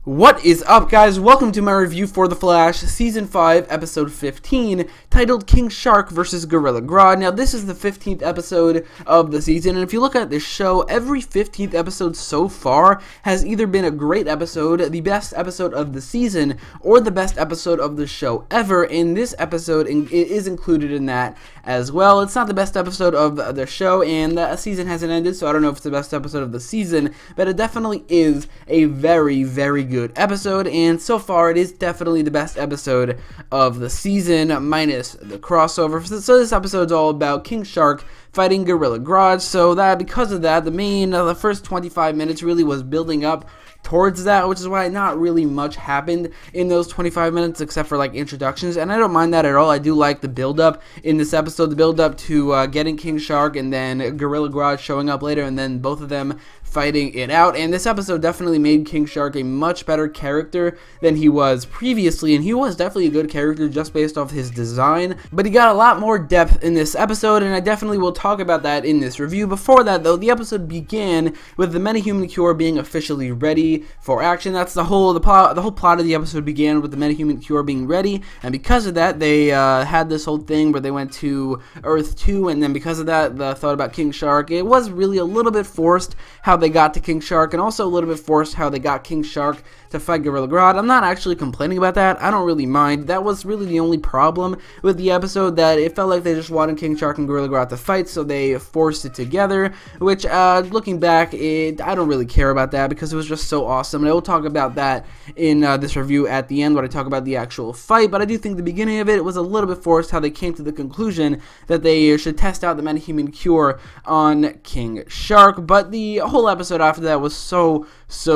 What is up, guys? Welcome to my review for The Flash, Season 5, Episode 15, titled King Shark vs. Gorilla Grodd. Now, this is the 15th episode of the season, and if you look at this show, every 15th episode so far has either been a great episode, the best episode of the season, or the best episode of the show ever, and this episode is included in that as well. It's not the best episode of the show, and the season hasn't ended, so I don't know if it's the best episode of the season, but it definitely is a very, very good episode, and so far it is definitely the best episode of the season, minus the crossover. So this episode's all about King Shark fighting Gorilla Grodd, so that because of that, the first 25 minutes really was building up towards that, which is why not really much happened in those 25 minutes except for like introductions, and I don't mind that at all. I do like the build up in this episode, the build up to getting King Shark and then Gorilla Grodd showing up later and then both of them fighting it out. And this episode definitely made King Shark a much better character than he was previously, and he was definitely a good character just based off his design, but he got a lot more depth in this episode, and I definitely will talk about that in this review. Before that though, the episode began with the Metahuman Cure being officially ready for action. That's the whole plot of the episode began with the Metahuman Cure being ready, and because of that they had this whole thing where they went to Earth 2, and then because of that the thought about King Shark, it was really a little bit forced how they got to King Shark, and also a little bit forced how they got King Shark to fight Gorilla Grodd. I'm not actually complaining about that. I don't really mind. That was really the only problem with the episode, that it felt like they just wanted King Shark and Gorilla Grodd to fight, so they forced it together, which looking back, I don't really care about that because it was just so awesome, and I will talk about that in this review at the end when I talk about the actual fight. But I do think the beginning of it was a little bit forced how they came to the conclusion that they should test out the Metahuman Cure on King Shark. But the whole episode after that was so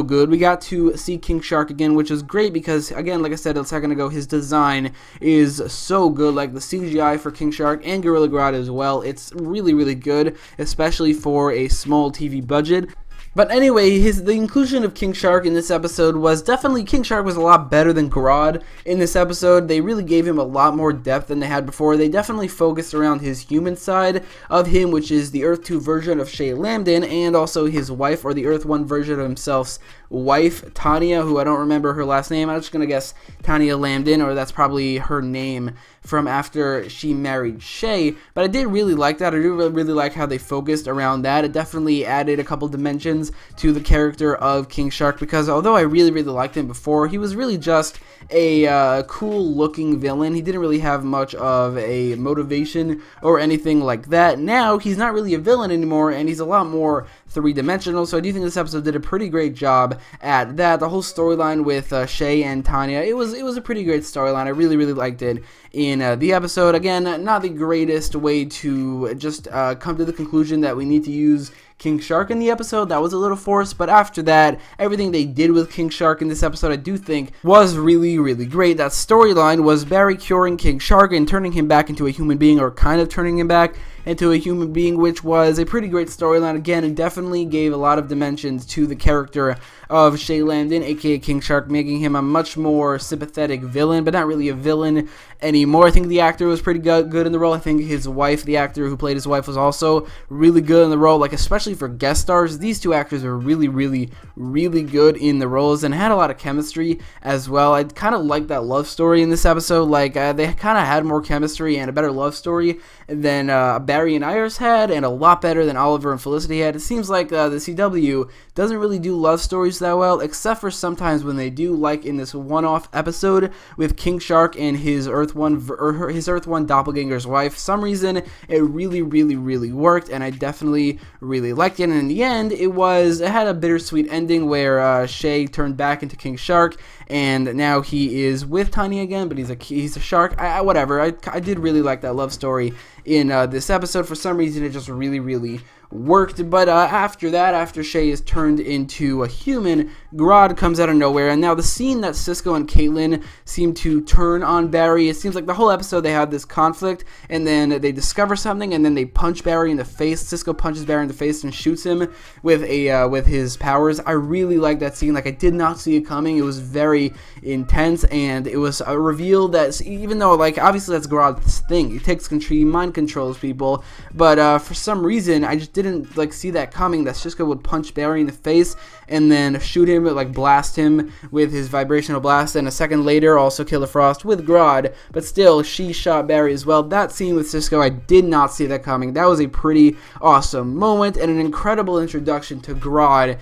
good. We got to see King Shark again, which is great because, again, like I said a second ago, his design is so good. Like the CGI for King Shark and Gorilla Grodd as well, it's really, really good, especially for a small TV budget. But anyway, the inclusion of King Shark in this episode was definitely, King Shark was a lot better than Grodd in this episode. They really gave him a lot more depth than they had before. They definitely focused around his human side of him, which is the Earth 2 version of Shay Lambden, and also his wife, or the Earth 1 version of himself's wife, Tanya, who I don't remember her last name. I'm just going to guess Tanya Lambden, or that's probably her name from after she married Shay. But I did really like that. I do really like how they focused around that. It definitely added a couple dimensions to the character of King Shark, because although I really liked him before, he was really just a cool looking villain. He didn't really have much of a motivation or anything like that. Now he's not really a villain anymore, and he's a lot more three-dimensional, so I do think this episode did a pretty great job at that. The whole storyline with Shay and Tanya, it was a pretty great storyline. I really liked it in the episode. Again, not the greatest way to just come to the conclusion that we need to use King Shark in the episode. That was a little forced, but after that, everything they did with King Shark in this episode I do think was really great. That storyline was Barry curing King Shark and turning him back into a human being, or kind of turning him back into a human being, which was a pretty great storyline. Again, it definitely gave a lot of dimensions to the character of Shay Lambden, aka King Shark, making him a much more sympathetic villain, but not really a villain anymore. I think the actor was pretty good in the role. I think his wife, the actor who played his wife, was also really good in the role, like especially for guest stars. These two actors were really good in the roles and had a lot of chemistry as well. I kind of liked that love story in this episode. Like they kind of had more chemistry and a better love story than Barry and Iris had, and a lot better than Oliver and Felicity had. It seems like the CW doesn't really do love stories that well, except for sometimes when they do, like in this one-off episode with King Shark and his Earth 1 doppelganger's wife. For some reason, it really worked, and I definitely really liked it. And in the end, it had a bittersweet ending where Shay turned back into King Shark, and now he is with Tanya again, but he's a shark. Whatever. I did really like that love story in this episode. For some reason, it just really worked. But after that, after Shay is turned into a human, Grodd comes out of nowhere, and now the scene that Cisco and Caitlin seem to turn on Barry, it seems like the whole episode they had this conflict, and then they discover something, and then they punch Barry in the face. Cisco punches Barry in the face and shoots him with his powers. I really like that scene. Like, I did not see it coming. It was very intense, and it was a reveal that, even though, like, obviously that's Grodd's thing, he takes control, he mind controls people, but for some reason I just didn't like see that coming, that Cisco would punch Barry in the face, and then shoot him, like blast him with his vibrational blast, and a second later also kill the Frost with Grodd, but still she shot Barry as well. That scene with Cisco, I did not see that coming. That was a pretty awesome moment and an incredible introduction to Grodd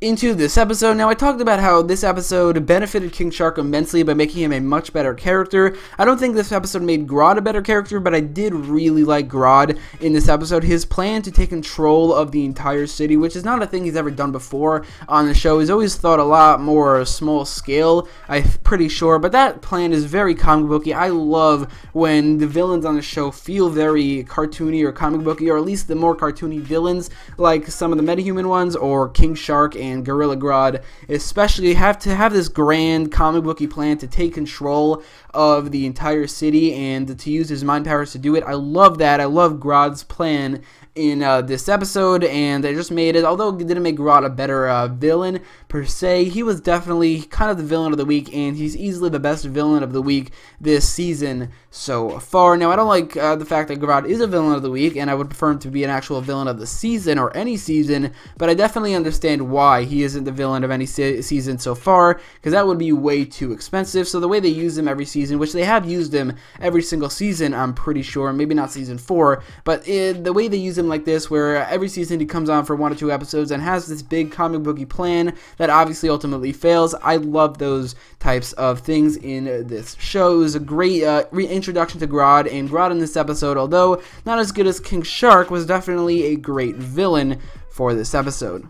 into this episode. Now, I talked about how this episode benefited King Shark immensely by making him a much better character. I don't think this episode made Grodd a better character, but I did really like Grodd in this episode. His plan to take control of the entire city, which is not a thing he's ever done before on the show. He's always thought a lot more small scale, I'm pretty sure, but that plan is very comic booky. I love when the villains on the show feel very cartoony or comic booky, or at least the more cartoony villains, like some of the metahuman ones, or King Shark and Gorilla Grodd, especially have to have this grand comic booky plan to take control of the entire city and to use his mind powers to do it. I love that. I love Grodd's plan in this episode, and they just made it, although it didn't make Grodd a better villain per se, he was definitely kind of the villain of the week, and he's easily the best villain of the week this season so far. Now, I don't like the fact that Grodd is a villain of the week, and I would prefer him to be an actual villain of the season or any season, but I definitely understand why he isn't the villain of any season so far, because that would be way too expensive. So the way they use him every season, which they have used him every single season, I'm pretty sure, maybe not season 4, but the way they use him like this, where every season he comes on for 1 or 2 episodes and has this big comic booky plan that obviously ultimately fails. I love those types of things in this show. It was a great reintroduction to Grodd, and Grodd in this episode, although not as good as King Shark, was definitely a great villain for this episode.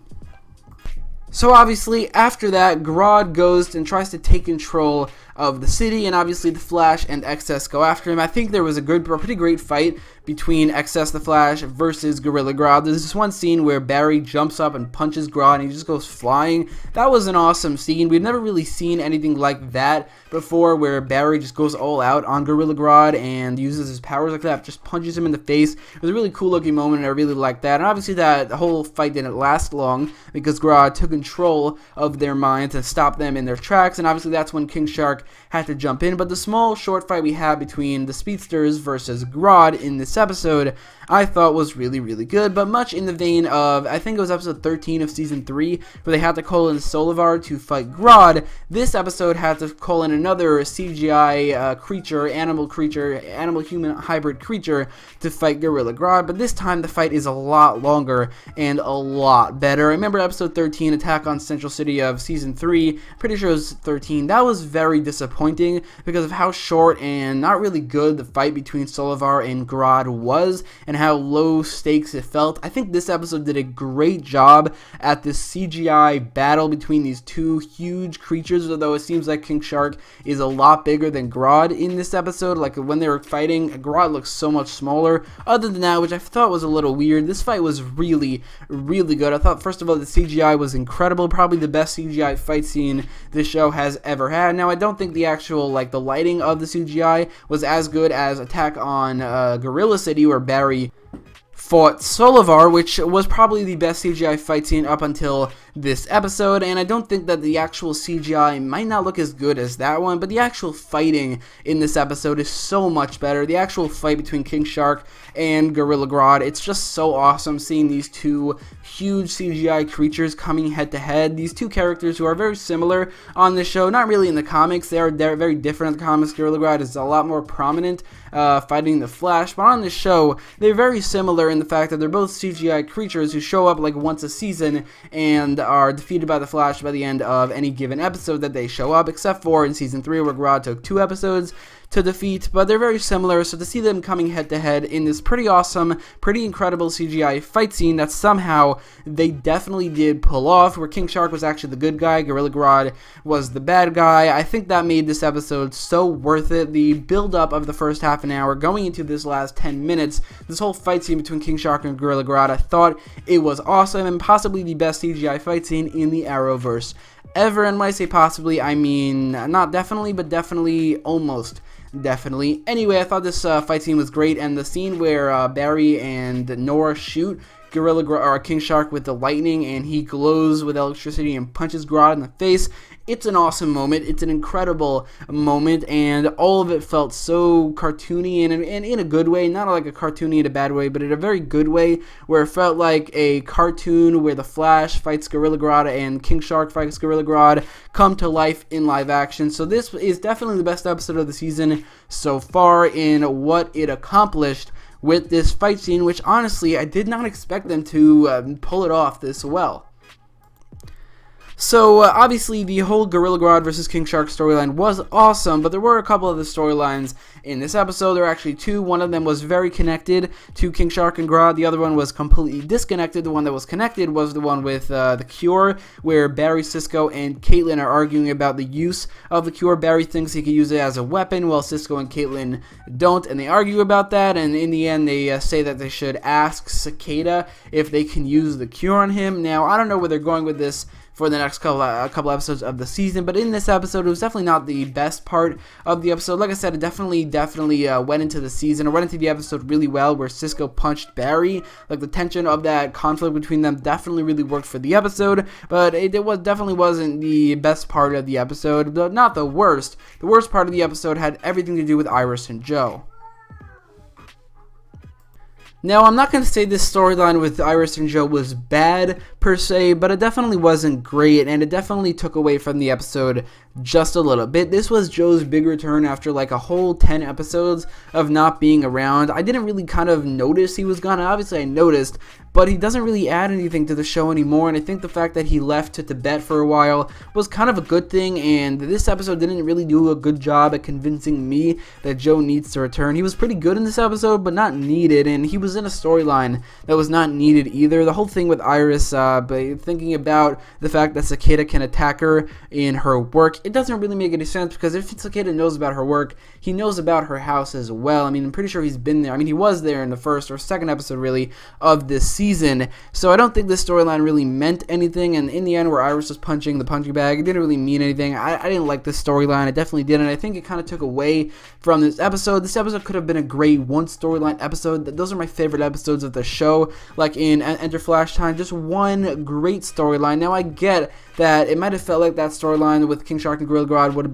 So obviously, after that, Grodd goes and tries to take control of the city, and obviously the Flash and Excess go after him. I think there was a pretty great fight between Excess the Flash versus Gorilla Grodd. There's this one scene where Barry jumps up and punches Grodd, and he just goes flying. That was an awesome scene. We've never really seen anything like that before, where Barry just goes all out on Gorilla Grodd and uses his powers like that, just punches him in the face. It was a really cool looking moment, and I really liked that. And obviously that whole fight didn't last long, because Grodd took control of their minds and stopped them in their tracks, and obviously that's when King Shark had to jump in. But the small short fight we had between the Speedsters versus Grodd in this episode, I thought was really, really good, but much in the vein of, I think it was episode 13 of season 3, where they had to call in Solivar to fight Grodd. This episode had to call in another CGI animal-human hybrid creature to fight Gorilla Grodd, but this time the fight is a lot longer and a lot better. I remember episode 13, Attack on Central City of season 3, pretty sure it was 13, that was very disappointing because of how short and not really good the fight between Solivar and Grodd was, and how low stakes it felt. I think this episode did a great job at this CGI battle between these two huge creatures, although it seems like King Shark is a lot bigger than Grodd in this episode. Like when they were fighting, Grodd looks so much smaller. Other than that, which I thought was a little weird, this fight was really, really good. I thought, first of all, the CGI was incredible, probably the best CGI fight scene this show has ever had. Now, I don't think the actual, like, the lighting of the CGI was as good as Attack on Gorilla City, where Barry fought Solivar, which was probably the best CGI fight scene up until this episode, and I don't think that the actual CGI might not look as good as that one, but the actual fighting in this episode is so much better. The actual fight between King Shark and Gorilla Grodd, it's just so awesome seeing these two huge CGI creatures coming head to head. These two characters who are very similar on the show, not really in the comics, they're very different in the comics. Gorilla Grodd is a lot more prominent fighting the Flash, but on the show, they're very similar in the fact that they're both CGI creatures who show up like once a season and are defeated by the Flash by the end of any given episode that they show up, except for in season 3 where Grodd took 2 episodes to defeat, but they're very similar. So to see them coming head to head in this pretty awesome, pretty incredible CGI fight scene that somehow they definitely did pull off, where King Shark was actually the good guy, Gorilla Grodd was the bad guy, I think that made this episode so worth it. The build up of the first half an hour going into this last 10 minutes, this whole fight scene between King Shark and Gorilla Grodd, I thought it was awesome and possibly the best CGI fight scene in the Arrowverse ever. And when I say possibly, I mean not definitely, but definitely, almost definitely. Anyway, I thought this fight scene was great, and the scene where Barry and Nora shoot King Shark with the lightning, and he glows with electricity and punches Grodd in the face. It's an awesome moment. It's an incredible moment, and all of it felt so cartoony and in a good way. Not like a cartoony in a bad way, but in a very good way, where it felt like a cartoon where the Flash fights Gorilla Grodd and King Shark fights Gorilla Grodd come to life in live action. So this is definitely the best episode of the season so far in what it accomplished with this fight scene, which honestly I did not expect them to pull it off this well. So, obviously, the whole Gorilla Grodd versus King Shark storyline was awesome, but there were a couple of the storylines in this episode. There were actually two. One of them was very connected to King Shark and Grodd. The other one was completely disconnected. The one that was connected was the one with the cure, where Barry, Cisco, and Caitlin are arguing about the use of the cure. Barry thinks he could use it as a weapon, while Cisco and Caitlin don't, and they argue about that, and in the end, they say that they should ask Cicada if they can use the cure on him. Now, I don't know where they're going with this for the next couple episodes of the season, but in this episode, it was definitely not the best part of the episode. Like I said, it definitely went into the season, or went into the episode really well, where Cisco punched Barry. Like, the tension of that conflict between them definitely really worked for the episode, but it definitely wasn't the best part of the episode, but not the worst. The worst part of the episode had everything to do with Iris and Joe. Now, I'm not going to say this storyline with Iris and Joe was bad, per se, but it definitely wasn't great, and it definitely took away from the episode just a little bit. This was Joe's big return after like a whole 10 episodes of not being around. I didn't really kind of notice he was gone. Obviously, I noticed, but he doesn't really add anything to the show anymore, and I think the fact that he left to Tibet for a while was kind of a good thing, and this episode didn't really do a good job at convincing me that Joe needs to return. He was pretty good in this episode, but not needed, and he was in a storyline that was not needed either. The whole thing with Iris, thinking about the fact that Cicada can attack her in her work, it doesn't really make any sense, because if Cicada knows about her work, he knows about her house as well. I mean, I'm pretty sure he's been there. I mean, he was there in the first or second episode, really, of this season, so I don't think this storyline really meant anything, and in the end, where Iris was punching the punching bag, it didn't really mean anything. I didn't like this storyline. I definitely didn't. I think it kind of took away from this episode. This episode could have been a great one storyline episode. Those are my favorite episodes of the show, like in Enter Flash Time, just one great storyline. Now, I get that it might have felt like that storyline with King Shark and Gorilla Grodd would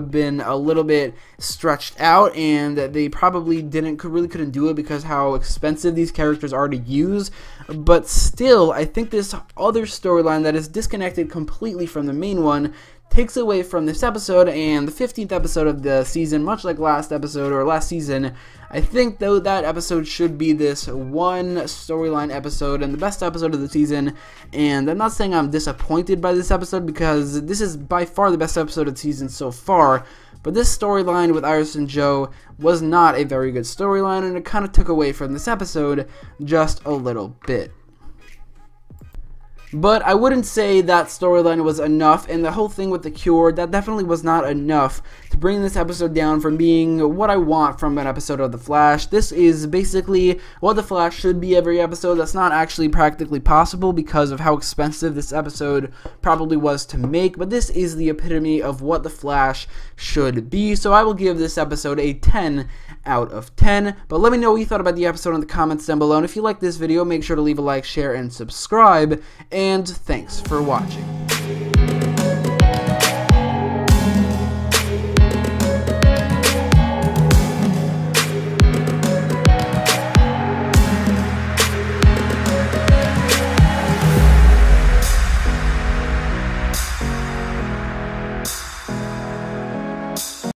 have been a little bit stretched out, and they probably couldn't do it because how expensive these characters are to use. But still, I think this other storyline that is disconnected completely from the main one takes away from this episode, and the 15th episode of the season, much like last season, I think though that episode should be this one storyline episode and the best episode of the season. And I'm not saying I'm disappointed by this episode, because this is by far the best episode of the season so far, but this storyline with Iris and Joe was not a very good storyline, and it kind of took away from this episode just a little bit. But I wouldn't say that storyline was enough, and the whole thing with the cure, that definitely was not enough to bring this episode down from being what I want from an episode of The Flash. This is basically what The Flash should be every episode. That's not actually practically possible because of how expensive this episode probably was to make, but this is the epitome of what The Flash should be. So I will give this episode a 10 out of 10, but let me know what you thought about the episode in the comments down below, and if you like this video, make sure to leave a like, share, and subscribe, and thanks for watching.